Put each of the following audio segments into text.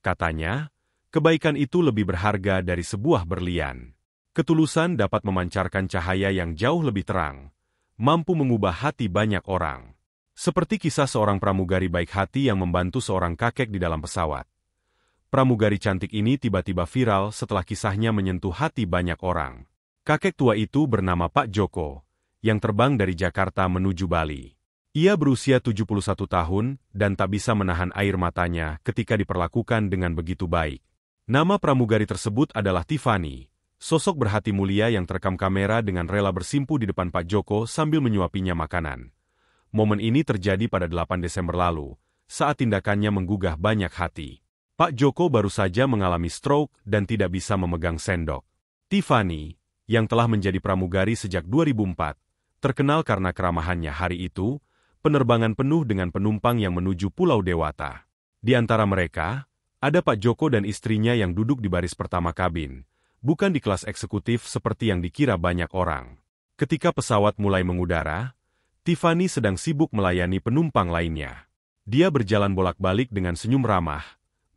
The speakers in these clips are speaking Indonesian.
Katanya, kebaikan itu lebih berharga dari sebuah berlian. Ketulusan dapat memancarkan cahaya yang jauh lebih terang, mampu mengubah hati banyak orang. Seperti kisah seorang pramugari baik hati yang membantu seorang kakek di dalam pesawat. Pramugari cantik ini tiba-tiba viral setelah kisahnya menyentuh hati banyak orang. Kakek tua itu bernama Pak Joko, yang terbang dari Jakarta menuju Bali. Ia berusia 71 tahun dan tak bisa menahan air matanya ketika diperlakukan dengan begitu baik. Nama pramugari tersebut adalah Tiffany, sosok berhati mulia yang terekam kamera dengan rela bersimpu di depan Pak Joko sambil menyuapinya makanan. Momen ini terjadi pada 8 Desember lalu, saat tindakannya menggugah banyak hati. Pak Joko baru saja mengalami stroke dan tidak bisa memegang sendok. Tiffany, yang telah menjadi pramugari sejak 2004, terkenal karena keramahannya hari itu, penerbangan penuh dengan penumpang yang menuju Pulau Dewata. Di antara mereka, ada Pak Joko dan istrinya yang duduk di baris pertama kabin, bukan di kelas eksekutif seperti yang dikira banyak orang. Ketika pesawat mulai mengudara, Tiffany sedang sibuk melayani penumpang lainnya. Dia berjalan bolak-balik dengan senyum ramah,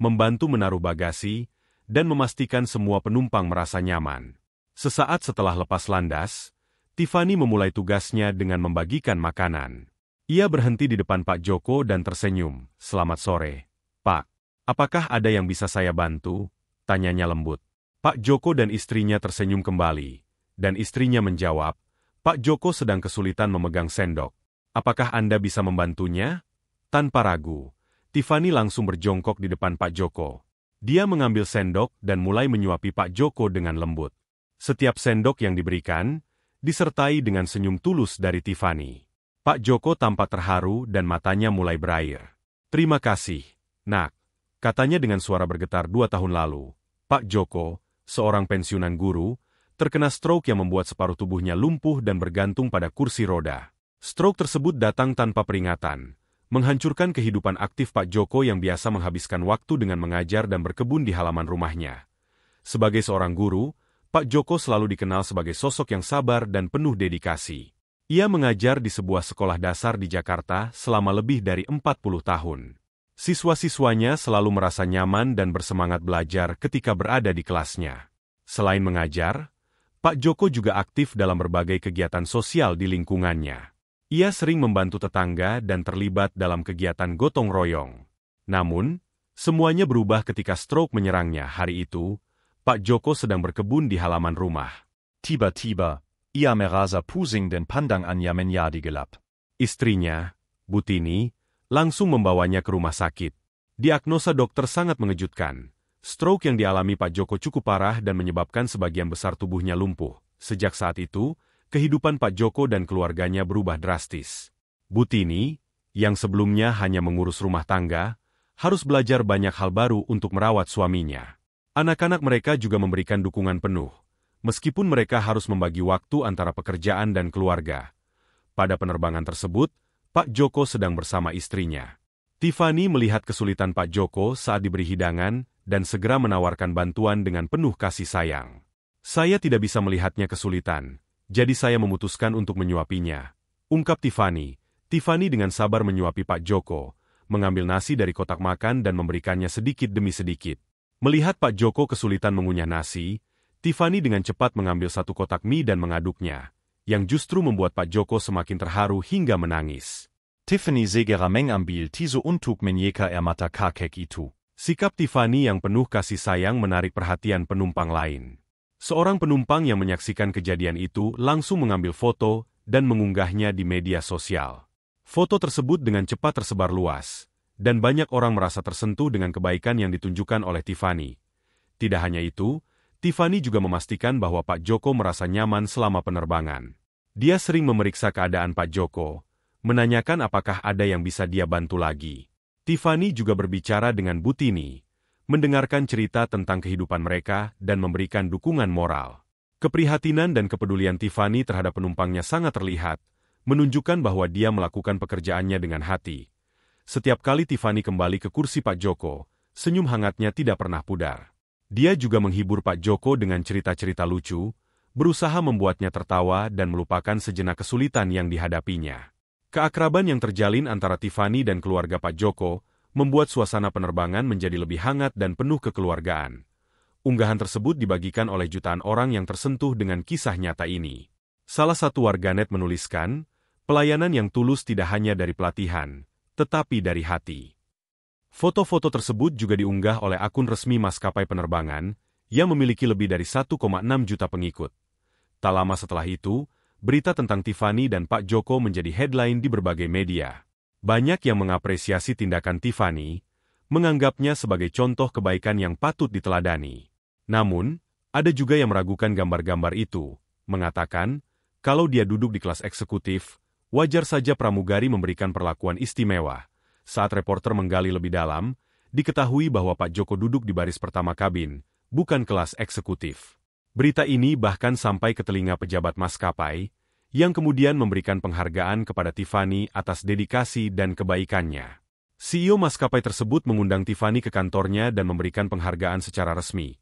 membantu menaruh bagasi, dan memastikan semua penumpang merasa nyaman. Sesaat setelah lepas landas, Tiffany memulai tugasnya dengan membagikan makanan. Ia berhenti di depan Pak Joko dan tersenyum. "Selamat sore, Pak. Apakah ada yang bisa saya bantu?" tanyanya lembut. Pak Joko dan istrinya tersenyum kembali, dan istrinya menjawab, "Pak Joko sedang kesulitan memegang sendok. Apakah Anda bisa membantunya?" Tanpa ragu, Tiffany langsung berjongkok di depan Pak Joko. Dia mengambil sendok dan mulai menyuapi Pak Joko dengan lembut. Setiap sendok yang diberikan, disertai dengan senyum tulus dari Tiffany. Pak Joko tampak terharu dan matanya mulai berair. "Terima kasih, Nak," katanya dengan suara bergetar 2 tahun lalu. Pak Joko, seorang pensiunan guru, terkena stroke yang membuat separuh tubuhnya lumpuh dan bergantung pada kursi roda. Stroke tersebut datang tanpa peringatan, menghancurkan kehidupan aktif Pak Joko yang biasa menghabiskan waktu dengan mengajar dan berkebun di halaman rumahnya. Sebagai seorang guru, Pak Joko selalu dikenal sebagai sosok yang sabar dan penuh dedikasi. Ia mengajar di sebuah sekolah dasar di Jakarta selama lebih dari 40 tahun. Siswa-siswanya selalu merasa nyaman dan bersemangat belajar ketika berada di kelasnya. Selain mengajar, Pak Joko juga aktif dalam berbagai kegiatan sosial di lingkungannya. Ia sering membantu tetangga dan terlibat dalam kegiatan gotong royong. Namun, semuanya berubah ketika stroke menyerangnya hari itu. Pak Joko sedang berkebun di halaman rumah. Tiba-tiba, ia merasa pusing dan pandangannya menjadi gelap. Istrinya, Butini, langsung membawanya ke rumah sakit. Diagnosa dokter sangat mengejutkan. Stroke yang dialami Pak Joko cukup parah dan menyebabkan sebagian besar tubuhnya lumpuh. Sejak saat itu, kehidupan Pak Joko dan keluarganya berubah drastis. Butini, yang sebelumnya hanya mengurus rumah tangga, harus belajar banyak hal baru untuk merawat suaminya. Anak-anak mereka juga memberikan dukungan penuh, meskipun mereka harus membagi waktu antara pekerjaan dan keluarga. Pada penerbangan tersebut, Pak Joko sedang bersama istrinya. Tiffany melihat kesulitan Pak Joko saat diberi hidangan dan segera menawarkan bantuan dengan penuh kasih sayang. "Saya tidak bisa melihatnya kesulitan, jadi saya memutuskan untuk menyuapinya," ungkap Tiffany. Tiffany dengan sabar menyuapi Pak Joko, mengambil nasi dari kotak makan dan memberikannya sedikit demi sedikit. Melihat Pak Joko kesulitan mengunyah nasi, Tiffany dengan cepat mengambil satu kotak mie dan mengaduknya, yang justru membuat Pak Joko semakin terharu hingga menangis. Tiffany segera mengambil tisu untuk menyeka air mata kakek itu. Sikap Tiffany yang penuh kasih sayang menarik perhatian penumpang lain. Seorang penumpang yang menyaksikan kejadian itu langsung mengambil foto dan mengunggahnya di media sosial. Foto tersebut dengan cepat tersebar luas, dan banyak orang merasa tersentuh dengan kebaikan yang ditunjukkan oleh Tiffany. Tidak hanya itu, Tiffany juga memastikan bahwa Pak Joko merasa nyaman selama penerbangan. Dia sering memeriksa keadaan Pak Joko, menanyakan apakah ada yang bisa dia bantu lagi. Tiffany juga berbicara dengan Butini, mendengarkan cerita tentang kehidupan mereka dan memberikan dukungan moral. Keprihatinan dan kepedulian Tiffany terhadap penumpangnya sangat terlihat, menunjukkan bahwa dia melakukan pekerjaannya dengan hati. Setiap kali Tiffany kembali ke kursi Pak Joko, senyum hangatnya tidak pernah pudar. Dia juga menghibur Pak Joko dengan cerita-cerita lucu, berusaha membuatnya tertawa dan melupakan sejenak kesulitan yang dihadapinya. Keakraban yang terjalin antara Tiffany dan keluarga Pak Joko membuat suasana penerbangan menjadi lebih hangat dan penuh kekeluargaan. Unggahan tersebut dibagikan oleh jutaan orang yang tersentuh dengan kisah nyata ini. Salah satu warganet menuliskan, pelayanan yang tulus tidak hanya dari pelatihan, tetapi dari hati. Foto-foto tersebut juga diunggah oleh akun resmi maskapai penerbangan, yang memiliki lebih dari 1,6 juta pengikut. Tak lama setelah itu, berita tentang Tiffany dan Pak Joko menjadi headline di berbagai media. Banyak yang mengapresiasi tindakan Tiffany, menganggapnya sebagai contoh kebaikan yang patut diteladani. Namun, ada juga yang meragukan gambar-gambar itu, mengatakan, kalau dia duduk di kelas eksekutif, wajar saja pramugari memberikan perlakuan istimewa. Saat reporter menggali lebih dalam, diketahui bahwa Pak Joko duduk di baris pertama kabin, bukan kelas eksekutif. Berita ini bahkan sampai ke telinga pejabat maskapai, yang kemudian memberikan penghargaan kepada Tiffany atas dedikasi dan kebaikannya. CEO maskapai tersebut mengundang Tiffany ke kantornya dan memberikan penghargaan secara resmi.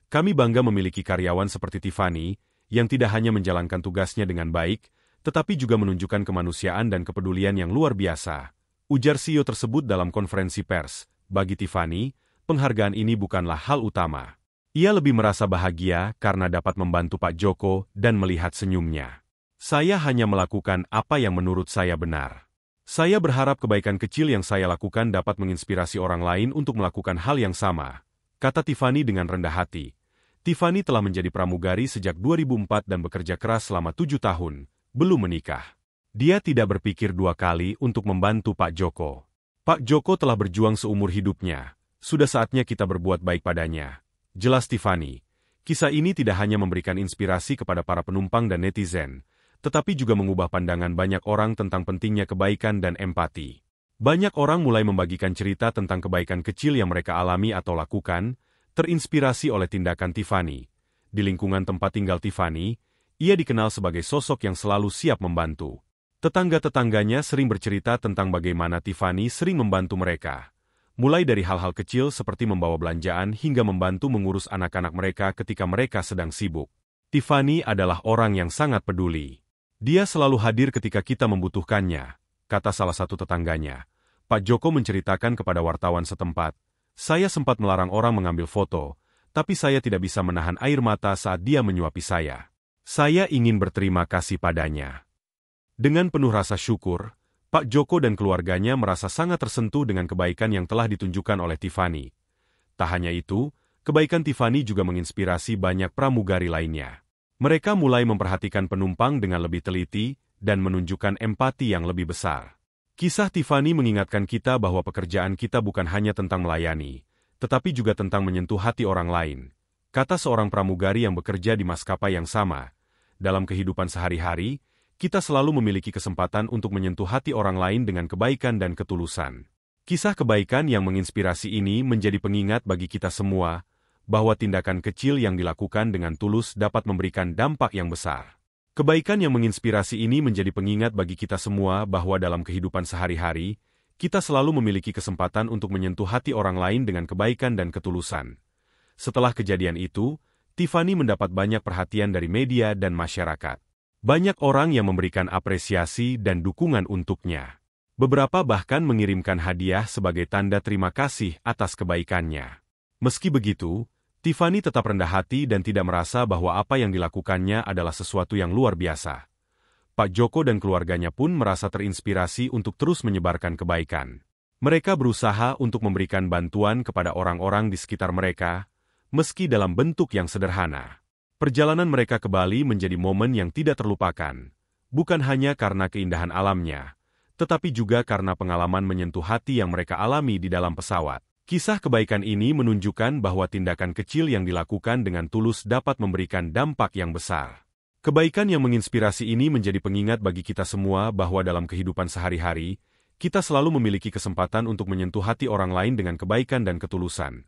Kami bangga memiliki karyawan seperti Tiffany, yang tidak hanya menjalankan tugasnya dengan baik, tetapi juga menunjukkan kemanusiaan dan kepedulian yang luar biasa, ujar CEO tersebut dalam konferensi pers. Bagi Tiffany, penghargaan ini bukanlah hal utama. Ia lebih merasa bahagia karena dapat membantu Pak Joko dan melihat senyumnya. Saya hanya melakukan apa yang menurut saya benar. Saya berharap kebaikan kecil yang saya lakukan dapat menginspirasi orang lain untuk melakukan hal yang sama, kata Tiffany dengan rendah hati. Tiffany telah menjadi pramugari sejak 2004 dan bekerja keras selama 7 tahun, belum menikah. Dia tidak berpikir 2 kali untuk membantu Pak Joko. Pak Joko telah berjuang seumur hidupnya, sudah saatnya kita berbuat baik padanya. Jelas Tiffany, kisah ini tidak hanya memberikan inspirasi kepada para penumpang dan netizen, tetapi juga mengubah pandangan banyak orang tentang pentingnya kebaikan dan empati. Banyak orang mulai membagikan cerita tentang kebaikan kecil yang mereka alami atau lakukan, terinspirasi oleh tindakan Tiffany. Di lingkungan tempat tinggal Tiffany, ia dikenal sebagai sosok yang selalu siap membantu. Tetangga-tetangganya sering bercerita tentang bagaimana Tiffany sering membantu mereka. Mulai dari hal-hal kecil seperti membawa belanjaan hingga membantu mengurus anak-anak mereka ketika mereka sedang sibuk. Tiffany adalah orang yang sangat peduli. Dia selalu hadir ketika kita membutuhkannya, kata salah satu tetangganya. Pak Joko menceritakan kepada wartawan setempat, saya sempat melarang orang mengambil foto, tapi saya tidak bisa menahan air mata saat dia menyuapi saya. Saya ingin berterima kasih padanya. Dengan penuh rasa syukur, Pak Joko dan keluarganya merasa sangat tersentuh dengan kebaikan yang telah ditunjukkan oleh Tiffany. Tak hanya itu, kebaikan Tiffany juga menginspirasi banyak pramugari lainnya. Mereka mulai memperhatikan penumpang dengan lebih teliti dan menunjukkan empati yang lebih besar. Kisah Tiffany mengingatkan kita bahwa pekerjaan kita bukan hanya tentang melayani, tetapi juga tentang menyentuh hati orang lain, kata seorang pramugari yang bekerja di maskapai yang sama. Dalam kehidupan sehari-hari, kita selalu memiliki kesempatan untuk menyentuh hati orang lain dengan kebaikan dan ketulusan. Kisah kebaikan yang menginspirasi ini menjadi pengingat bagi kita semua, bahwa tindakan kecil yang dilakukan dengan tulus dapat memberikan dampak yang besar. Kebaikan yang menginspirasi ini menjadi pengingat bagi kita semua bahwa dalam kehidupan sehari-hari, kita selalu memiliki kesempatan untuk menyentuh hati orang lain dengan kebaikan dan ketulusan. Setelah kejadian itu, Tiffany mendapat banyak perhatian dari media dan masyarakat. Banyak orang yang memberikan apresiasi dan dukungan untuknya. Beberapa bahkan mengirimkan hadiah sebagai tanda terima kasih atas kebaikannya. Meski begitu, Tiffany tetap rendah hati dan tidak merasa bahwa apa yang dilakukannya adalah sesuatu yang luar biasa. Pak Joko dan keluarganya pun merasa terinspirasi untuk terus menyebarkan kebaikan. Mereka berusaha untuk memberikan bantuan kepada orang-orang di sekitar mereka, meski dalam bentuk yang sederhana. Perjalanan mereka ke Bali menjadi momen yang tidak terlupakan, bukan hanya karena keindahan alamnya, tetapi juga karena pengalaman menyentuh hati yang mereka alami di dalam pesawat. Kisah kebaikan ini menunjukkan bahwa tindakan kecil yang dilakukan dengan tulus dapat memberikan dampak yang besar. Kebaikan yang menginspirasi ini menjadi pengingat bagi kita semua bahwa dalam kehidupan sehari-hari, kita selalu memiliki kesempatan untuk menyentuh hati orang lain dengan kebaikan dan ketulusan.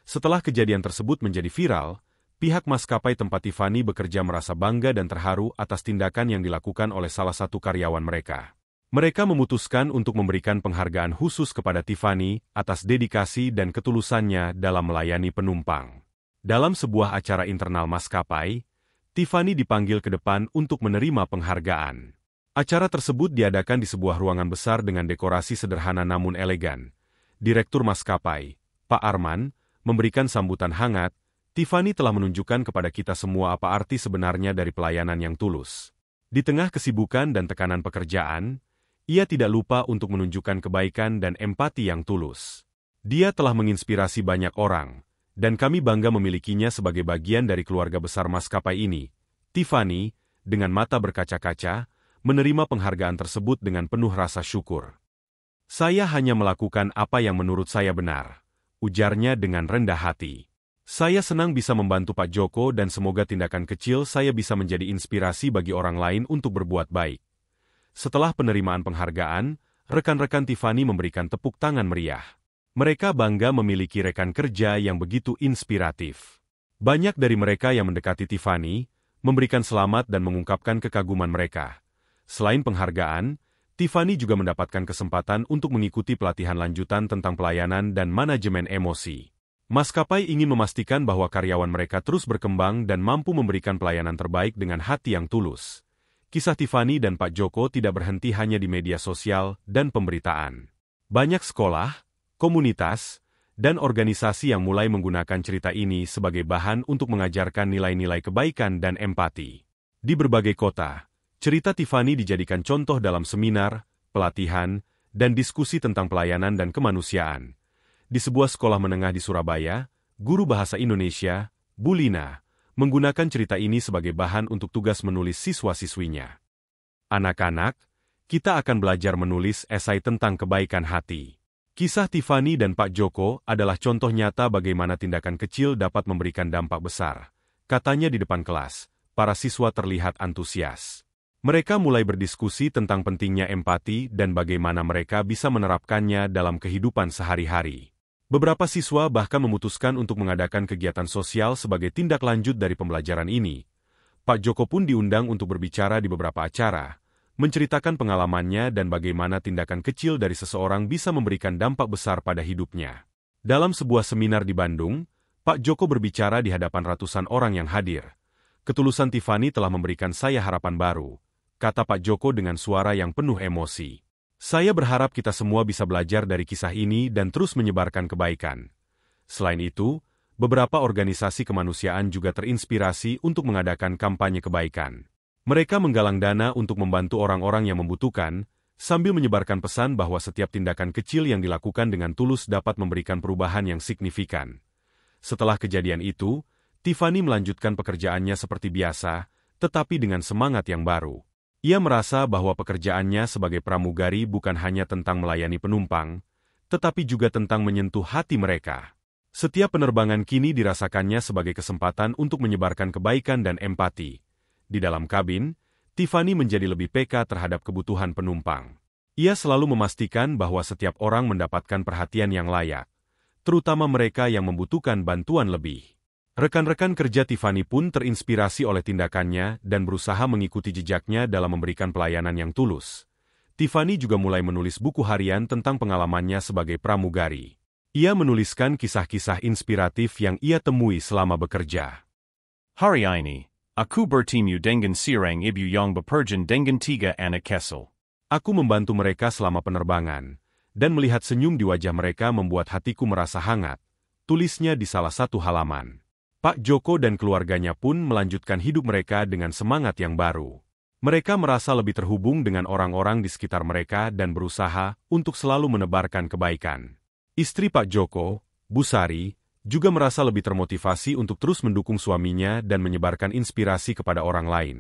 Setelah kejadian tersebut menjadi viral, pihak maskapai tempat Tiffany bekerja merasa bangga dan terharu atas tindakan yang dilakukan oleh salah satu karyawan mereka. Mereka memutuskan untuk memberikan penghargaan khusus kepada Tiffany atas dedikasi dan ketulusannya dalam melayani penumpang. Dalam sebuah acara internal maskapai, Tiffany dipanggil ke depan untuk menerima penghargaan. Acara tersebut diadakan di sebuah ruangan besar dengan dekorasi sederhana namun elegan. Direktur maskapai, Pak Arman, memberikan sambutan hangat. Tiffany telah menunjukkan kepada kita semua apa arti sebenarnya dari pelayanan yang tulus. Di tengah kesibukan dan tekanan pekerjaan, ia tidak lupa untuk menunjukkan kebaikan dan empati yang tulus. Dia telah menginspirasi banyak orang, dan kami bangga memilikinya sebagai bagian dari keluarga besar maskapai ini. Tiffany, dengan mata berkaca-kaca, menerima penghargaan tersebut dengan penuh rasa syukur. Saya hanya melakukan apa yang menurut saya benar, ujarnya dengan rendah hati. Saya senang bisa membantu Pak Joko dan semoga tindakan kecil saya bisa menjadi inspirasi bagi orang lain untuk berbuat baik. Setelah penerimaan penghargaan, rekan-rekan Tiffany memberikan tepuk tangan meriah. Mereka bangga memiliki rekan kerja yang begitu inspiratif. Banyak dari mereka yang mendekati Tiffany, memberikan selamat dan mengungkapkan kekaguman mereka. Selain penghargaan, Tiffany juga mendapatkan kesempatan untuk mengikuti pelatihan lanjutan tentang pelayanan dan manajemen emosi. Maskapai ingin memastikan bahwa karyawan mereka terus berkembang dan mampu memberikan pelayanan terbaik dengan hati yang tulus. Kisah Tiffany dan Pak Joko tidak berhenti hanya di media sosial dan pemberitaan. Banyak sekolah, komunitas, dan organisasi yang mulai menggunakan cerita ini sebagai bahan untuk mengajarkan nilai-nilai kebaikan dan empati. Di berbagai kota, cerita Tiffany dijadikan contoh dalam seminar, pelatihan, dan diskusi tentang pelayanan dan kemanusiaan. Di sebuah sekolah menengah di Surabaya, guru bahasa Indonesia, Bu Lina, menggunakan cerita ini sebagai bahan untuk tugas menulis siswa-siswinya. Anak-anak, kita akan belajar menulis esai tentang kebaikan hati. Kisah Tiffany dan Pak Joko adalah contoh nyata bagaimana tindakan kecil dapat memberikan dampak besar. Katanya di depan kelas, para siswa terlihat antusias. Mereka mulai berdiskusi tentang pentingnya empati dan bagaimana mereka bisa menerapkannya dalam kehidupan sehari-hari. Beberapa siswa bahkan memutuskan untuk mengadakan kegiatan sosial sebagai tindak lanjut dari pembelajaran ini. Pak Joko pun diundang untuk berbicara di beberapa acara, menceritakan pengalamannya dan bagaimana tindakan kecil dari seseorang bisa memberikan dampak besar pada hidupnya. Dalam sebuah seminar di Bandung, Pak Joko berbicara di hadapan ratusan orang yang hadir. Ketulusan Tiffany telah memberikan saya harapan baru, kata Pak Joko dengan suara yang penuh emosi. Saya berharap kita semua bisa belajar dari kisah ini dan terus menyebarkan kebaikan. Selain itu, beberapa organisasi kemanusiaan juga terinspirasi untuk mengadakan kampanye kebaikan. Mereka menggalang dana untuk membantu orang-orang yang membutuhkan, sambil menyebarkan pesan bahwa setiap tindakan kecil yang dilakukan dengan tulus dapat memberikan perubahan yang signifikan. Setelah kejadian itu, Tiffany melanjutkan pekerjaannya seperti biasa, tetapi dengan semangat yang baru. Ia merasa bahwa pekerjaannya sebagai pramugari bukan hanya tentang melayani penumpang, tetapi juga tentang menyentuh hati mereka. Setiap penerbangan kini dirasakannya sebagai kesempatan untuk menyebarkan kebaikan dan empati. Di dalam kabin, Tiffany menjadi lebih peka terhadap kebutuhan penumpang. Ia selalu memastikan bahwa setiap orang mendapatkan perhatian yang layak, terutama mereka yang membutuhkan bantuan lebih. Rekan-rekan kerja Tiffany pun terinspirasi oleh tindakannya dan berusaha mengikuti jejaknya dalam memberikan pelayanan yang tulus. Tiffany juga mulai menulis buku harian tentang pengalamannya sebagai pramugari. Ia menuliskan kisah-kisah inspiratif yang ia temui selama bekerja. Hari ini, aku bertemu dengan seorang ibu yang bepergian dengan 3 anak kecil. Aku membantu mereka selama penerbangan, dan melihat senyum di wajah mereka membuat hatiku merasa hangat, tulisnya di salah satu halaman. Pak Joko dan keluarganya pun melanjutkan hidup mereka dengan semangat yang baru. Mereka merasa lebih terhubung dengan orang-orang di sekitar mereka dan berusaha untuk selalu menebarkan kebaikan. Istri Pak Joko, Bu Sari, juga merasa lebih termotivasi untuk terus mendukung suaminya dan menyebarkan inspirasi kepada orang lain.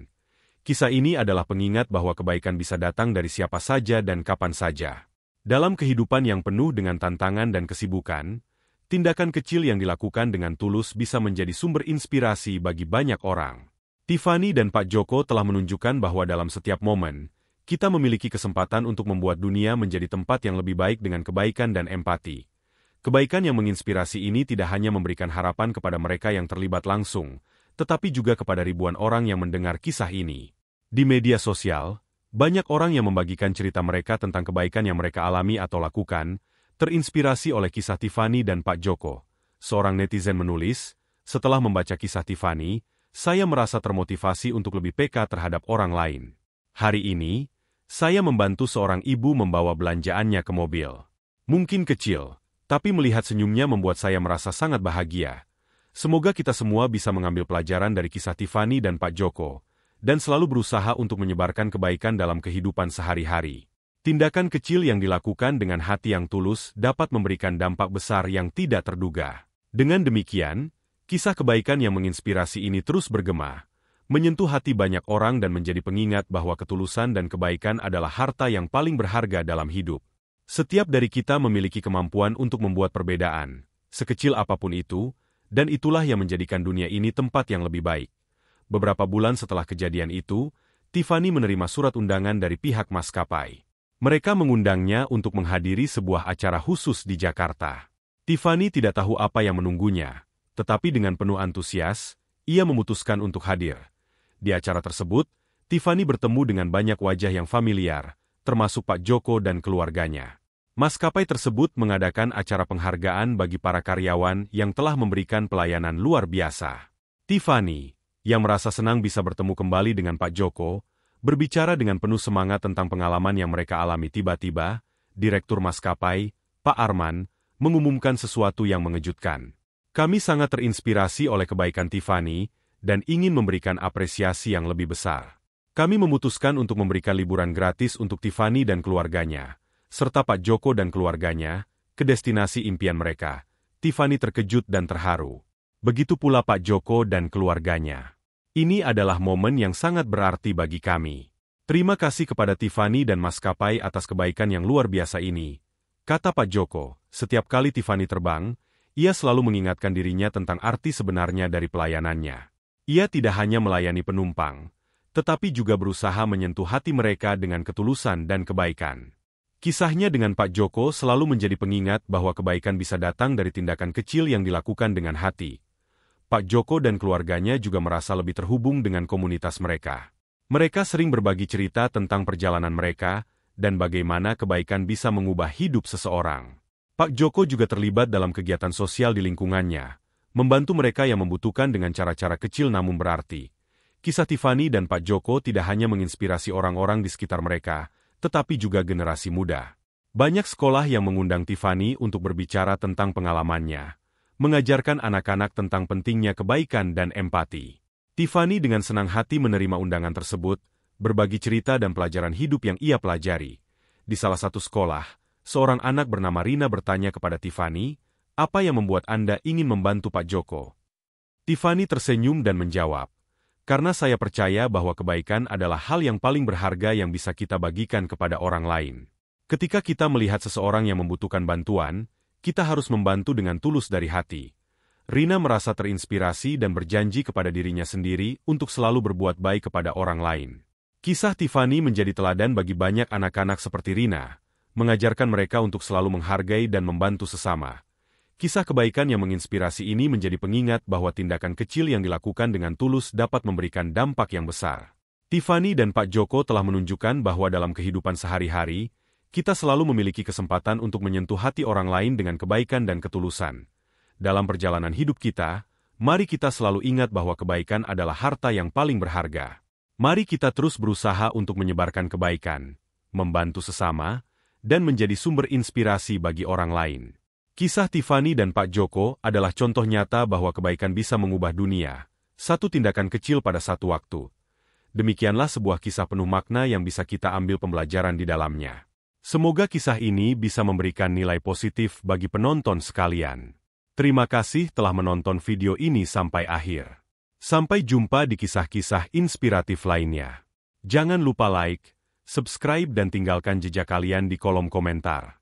Kisah ini adalah pengingat bahwa kebaikan bisa datang dari siapa saja dan kapan saja. Dalam kehidupan yang penuh dengan tantangan dan kesibukan, tindakan kecil yang dilakukan dengan tulus bisa menjadi sumber inspirasi bagi banyak orang. Tiffany dan Pak Joko telah menunjukkan bahwa dalam setiap momen, kita memiliki kesempatan untuk membuat dunia menjadi tempat yang lebih baik dengan kebaikan dan empati. Kebaikan yang menginspirasi ini tidak hanya memberikan harapan kepada mereka yang terlibat langsung, tetapi juga kepada ribuan orang yang mendengar kisah ini. Di media sosial, banyak orang yang membagikan cerita mereka tentang kebaikan yang mereka alami atau lakukan, terinspirasi oleh kisah Tiffany dan Pak Joko. Seorang netizen menulis, setelah membaca kisah Tiffany, saya merasa termotivasi untuk lebih peka terhadap orang lain. Hari ini, saya membantu seorang ibu membawa belanjaannya ke mobil. Mungkin kecil, Tapi melihat senyumnya membuat saya merasa sangat bahagia. Semoga kita semua bisa mengambil pelajaran dari kisah Tiffany dan Pak Joko, dan selalu berusaha untuk menyebarkan kebaikan dalam kehidupan sehari-hari. Tindakan kecil yang dilakukan dengan hati yang tulus dapat memberikan dampak besar yang tidak terduga. Dengan demikian, kisah kebaikan yang menginspirasi ini terus bergema, menyentuh hati banyak orang dan menjadi pengingat bahwa ketulusan dan kebaikan adalah harta yang paling berharga dalam hidup. Setiap dari kita memiliki kemampuan untuk membuat perbedaan, sekecil apapun itu, dan itulah yang menjadikan dunia ini tempat yang lebih baik. Beberapa bulan setelah kejadian itu, Tiffany menerima surat undangan dari pihak maskapai. Mereka mengundangnya untuk menghadiri sebuah acara khusus di Jakarta. Tiffany tidak tahu apa yang menunggunya, tetapi dengan penuh antusias, ia memutuskan untuk hadir. Di acara tersebut, Tiffany bertemu dengan banyak wajah yang familiar, termasuk Pak Joko dan keluarganya. Maskapai tersebut mengadakan acara penghargaan bagi para karyawan yang telah memberikan pelayanan luar biasa. Tiffany, yang merasa senang bisa bertemu kembali dengan Pak Joko, berbicara dengan penuh semangat tentang pengalaman yang mereka alami. Tiba-tiba, Direktur Maskapai, Pak Arman, mengumumkan sesuatu yang mengejutkan. Kami sangat terinspirasi oleh kebaikan Tiffany dan ingin memberikan apresiasi yang lebih besar. Kami memutuskan untuk memberikan liburan gratis untuk Tiffany dan keluarganya, serta Pak Joko dan keluarganya, ke destinasi impian mereka. Tiffany terkejut dan terharu. Begitu pula Pak Joko dan keluarganya. Ini adalah momen yang sangat berarti bagi kami. Terima kasih kepada Tiffany dan maskapai atas kebaikan yang luar biasa ini, kata Pak Joko. Setiap kali Tiffany terbang, ia selalu mengingatkan dirinya tentang arti sebenarnya dari pelayanannya. Ia tidak hanya melayani penumpang, tetapi juga berusaha menyentuh hati mereka dengan ketulusan dan kebaikan. Kisahnya dengan Pak Joko selalu menjadi pengingat bahwa kebaikan bisa datang dari tindakan kecil yang dilakukan dengan hati. Pak Joko dan keluarganya juga merasa lebih terhubung dengan komunitas mereka. Mereka sering berbagi cerita tentang perjalanan mereka dan bagaimana kebaikan bisa mengubah hidup seseorang. Pak Joko juga terlibat dalam kegiatan sosial di lingkungannya, membantu mereka yang membutuhkan dengan cara-cara kecil namun berarti. Kisah Tiffany dan Pak Joko tidak hanya menginspirasi orang-orang di sekitar mereka, tetapi juga generasi muda. Banyak sekolah yang mengundang Tiffany untuk berbicara tentang pengalamannya, mengajarkan anak-anak tentang pentingnya kebaikan dan empati. Tiffany dengan senang hati menerima undangan tersebut, berbagi cerita dan pelajaran hidup yang ia pelajari. Di salah satu sekolah, seorang anak bernama Rina bertanya kepada Tiffany, "Apa yang membuat Anda ingin membantu Pak Joko?" Tiffany tersenyum dan menjawab, "Karena saya percaya bahwa kebaikan adalah hal yang paling berharga yang bisa kita bagikan kepada orang lain. Ketika kita melihat seseorang yang membutuhkan bantuan, kita harus membantu dengan tulus dari hati." Rina merasa terinspirasi dan berjanji kepada dirinya sendiri untuk selalu berbuat baik kepada orang lain. Kisah Tiffany menjadi teladan bagi banyak anak-anak seperti Rina, mengajarkan mereka untuk selalu menghargai dan membantu sesama. Kisah kebaikan yang menginspirasi ini menjadi pengingat bahwa tindakan kecil yang dilakukan dengan tulus dapat memberikan dampak yang besar. Tiffany dan Pak Joko telah menunjukkan bahwa dalam kehidupan sehari-hari, kita selalu memiliki kesempatan untuk menyentuh hati orang lain dengan kebaikan dan ketulusan. Dalam perjalanan hidup kita, mari kita selalu ingat bahwa kebaikan adalah harta yang paling berharga. Mari kita terus berusaha untuk menyebarkan kebaikan, membantu sesama, dan menjadi sumber inspirasi bagi orang lain. Kisah Tiffany dan Pak Joko adalah contoh nyata bahwa kebaikan bisa mengubah dunia, satu tindakan kecil pada satu waktu. Demikianlah sebuah kisah penuh makna yang bisa kita ambil pembelajaran di dalamnya. Semoga kisah ini bisa memberikan nilai positif bagi penonton sekalian. Terima kasih telah menonton video ini sampai akhir. Sampai jumpa di kisah-kisah inspiratif lainnya. Jangan lupa like, subscribe dan tinggalkan jejak kalian di kolom komentar.